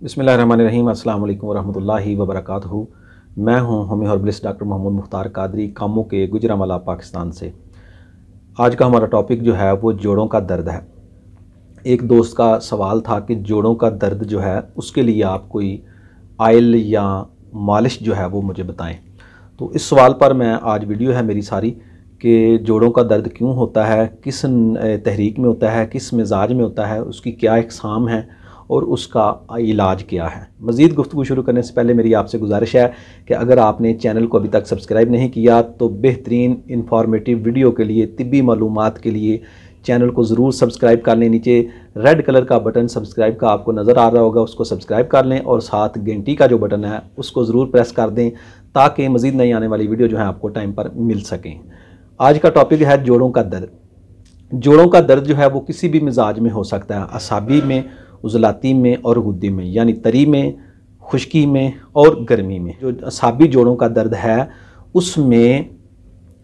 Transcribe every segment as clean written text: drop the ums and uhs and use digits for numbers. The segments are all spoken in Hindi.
बिस्मिल्लाहिर्रहमानिर्रहीम। अस्सलाम वालेकुम वरहमतुल्लाहि वबरकातुहू। मैं हूं होमी हर्बलिस्ट डॉक्टर मोहम्मद मुख्तार कादरी, कामों के गुजरांवाला पाकिस्तान से। आज का हमारा टॉपिक जो है वो जोड़ों का दर्द है। एक दोस्त का सवाल था कि जोड़ों का दर्द जो है उसके लिए आप कोई आयल या मालिश जो है वो मुझे बताएं। तो इस सवाल पर मैं आज वीडियो है मेरी सारी कि जोड़ों का दर्द क्यों होता है, किस तहरीक में होता है, किस मिजाज में होता है, उसकी क्या इकसाम है और उसका इलाज क्या है। मज़ीद गुफ्तगू शुरू करने से पहले मेरी आपसे गुजारिश है कि अगर आपने चैनल को अभी तक सब्सक्राइब नहीं किया तो बेहतरीन इंफॉर्मेटिव वीडियो के लिए, तिब्बी मालूमात के लिए चैनल को ज़रूर सब्सक्राइब कर लें। नीचे रेड कलर का बटन सब्सक्राइब का आपको नज़र आ रहा होगा, उसको सब्सक्राइब कर लें और साथ घंटी का जो बटन है उसको ज़रूर प्रेस कर दें ताकि मज़ीद नई आने वाली वीडियो जो है आपको टाइम पर मिल सकें। आज का टॉपिक है जोड़ों का दर्द। जोड़ों का दर्द जो है वो किसी भी मिजाज में हो सकता है, असाबी में, उज़लाती में और गुद्दी में, यानी तरी में, खुश्की में और गर्मी में। जो असाबी जोड़ों का दर्द है उसमें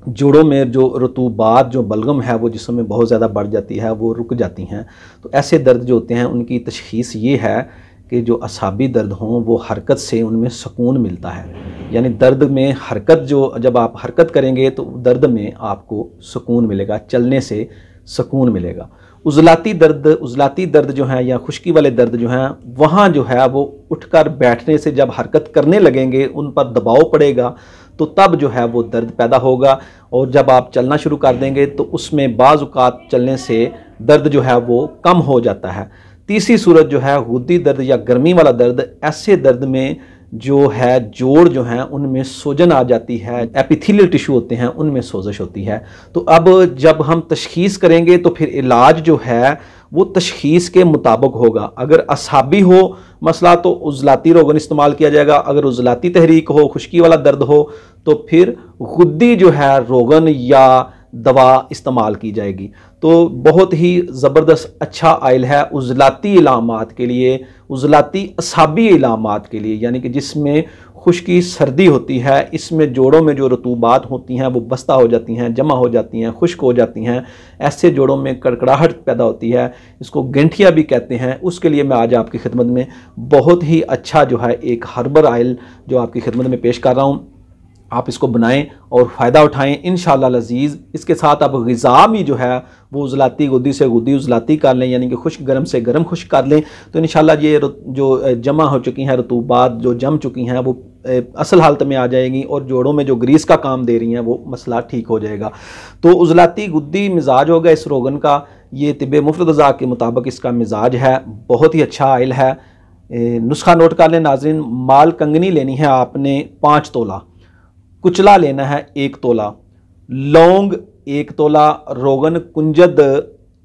जोड़ों में जो रतूबात, जो बलगम है वो जिस्म में बहुत ज़्यादा बढ़ जाती है, वो रुक जाती हैं। तो ऐसे दर्द जो होते हैं उनकी तशख़ीस ये है कि जो असाबी दर्द हों वो हरकत से उनमें सुकून मिलता है, यानी दर्द में हरकत, जो जब आप हरकत करेंगे तो दर्द में आपको सुकून मिलेगा, चलने से सुकून मिलेगा। उज़लाती दर्द जो है या खुश्की वाले दर्द जो हैं वहाँ जो है वो उठकर बैठने से जब हरकत करने लगेंगे उन पर दबाव पड़ेगा तो तब जो है वो दर्द पैदा होगा, और जब आप चलना शुरू कर देंगे तो उसमें बाज़ औक़ात चलने से दर्द जो है वो कम हो जाता है। तीसरी सूरत जो है गुद्दी दर्द या गर्मी वाला दर्द। ऐसे दर्द में जो है जोड़ जो हैं उनमें सोजन आ जाती है, एपिथेलियल टिश्यू होते हैं उनमें सोजश होती है। तो अब जब हम तशख़ीस करेंगे तो फिर इलाज जो है वो तशख़ीस के मुताबिक होगा। अगर असाबी हो मसला तो उज़लाती रोगन इस्तेमाल किया जाएगा, अगर उज़लाती तहरीक हो, खुश्की वाला दर्द हो तो फिर गुद्दी जो है रोगन या दवा इस्तेमाल की जाएगी। तो बहुत ही ज़बरदस्त अच्छा आयल है उज़लाती इलामात के लिए, उज़लाती असाबी इलामात के लिए, यानी कि जिसमें खुश्की सर्दी होती है, इसमें जोड़ों में जो रतूबात होती हैं वो बस्ता हो जाती हैं, जमा हो जाती हैं, खुश्क हो जाती हैं, ऐसे जोड़ों में कड़कड़ाहट पैदा होती है, इसको गंठिया भी कहते हैं। उसके लिए मैं आज आपकी खिदमत में बहुत ही अच्छा जो है एक हर्बल आयल जो आपकी खिदमत में पेश कर रहा हूँ। आप इसको बनाएं और फ़ायदा उठाएं इंशाअल्लाह लजीज़। इसके साथ आप ग़िज़ा भी जो है वो उज़लाती गुद्दी से गुद्दी उज़लाती कर लें, यानी कि खुश्क गर्म से गर्म खुश्क कर लें, तो इंशाअल्लाह ये जो जमा हो चुकी हैं रतूबात, जो जम चुकी हैं वो असल हालत में आ जाएगी और जोड़ों में जो ग्रीस का काम दे रही हैं वो मसला ठीक हो जाएगा। तो उज़लाती गुद्दी मिजाज होगा इस रोगन का, ये तिब्बे मुफ़रद अज़ा के मुताबिक इसका मिजाज है। बहुत ही अच्छा आयल है। नुस्खा नोट कर लें नाज़रीन। माल कंगनी लेनी है आपने 5 तोला, कुचला लेना है 1 तोला, लौंग 1 तोला, रोगन कुंजद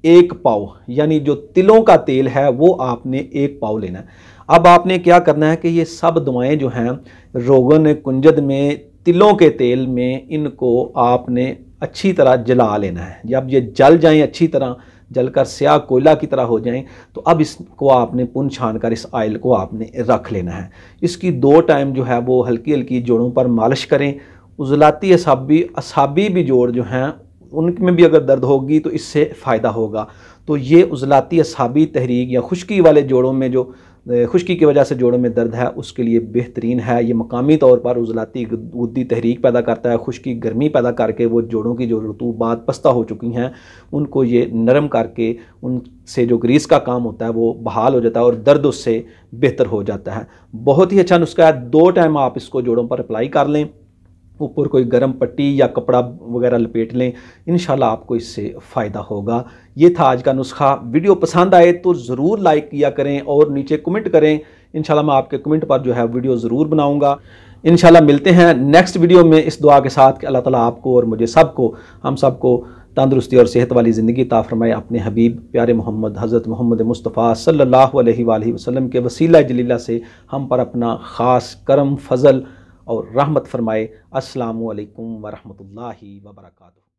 1 पाव, यानी जो तिलों का तेल है वो आपने 1 पाव लेना है। अब आपने क्या करना है कि ये सब दवाएं जो हैं रोगन कुंजद में, तिलों के तेल में, इनको आपने अच्छी तरह जला लेना है। जब ये जल जाएं, अच्छी तरह जलकर स्याह कोयला की तरह हो जाएं, तो अब इसको आपने पुन छान कर इस आयल को आपने रख लेना है। इसकी 2 टाइम जो है वो हल्की हल्की जोड़ों पर मालिश करें। उज़लाती असाबी भी जोड़ जो हैं उनमें भी अगर दर्द होगी तो इससे फ़ायदा होगा। तो ये उज़लाती असाबी तहरीक या खुश्की वाले जोड़ों में जो खुश्की की वजह से जोड़ों में दर्द है उसके लिए बेहतरीन है। ये मकामी तौर पर उज़लाती गुद्दी तहरीक पैदा करता है, खुश्की गर्मी पैदा करके वो जोड़ों की जो रतूबात पस्ता हो चुकी हैं उनको ये नरम करके उनसे जो ग्रीस का काम होता है वो बहाल हो जाता है और दर्द उससे बेहतर हो जाता है। बहुत ही अच्छा नुस्खा है। 2 टाइम आप इसको जोड़ों पर अप्लाई कर लें, ऊपर कोई गर्म पट्टी या कपड़ा वगैरह लपेट लें, इंशाल्लाह आपको इससे फ़ायदा होगा। ये था आज का नुस्खा। वीडियो पसंद आए तो ज़रूर लाइक किया करें और नीचे कमेंट करें। इंशाल्लाह मैं आपके कमेंट पर जो है वीडियो ज़रूर बनाऊंगा। इंशाल्लाह मिलते हैं नेक्स्ट वीडियो में इस दुआ के साथ कि अल्लाह ताला आपको और मुझे सबको, हम सबको तंदुरुस्ती और सेहत वाली ज़िंदगी अता फ़रमाए। अपने हबीब प्यारे मोहम्मद हज़रत मोहम्मद मुस्तफ़ा सल्लल्लाहु अलैहि वसल्लम के वसीला जलीला से हम पर अपना ख़ास करम, फ़ज़ल और रहमत फरमाए। अस्सलामु अलैकुम वरहमतुल्लाहि वबरकातुहू।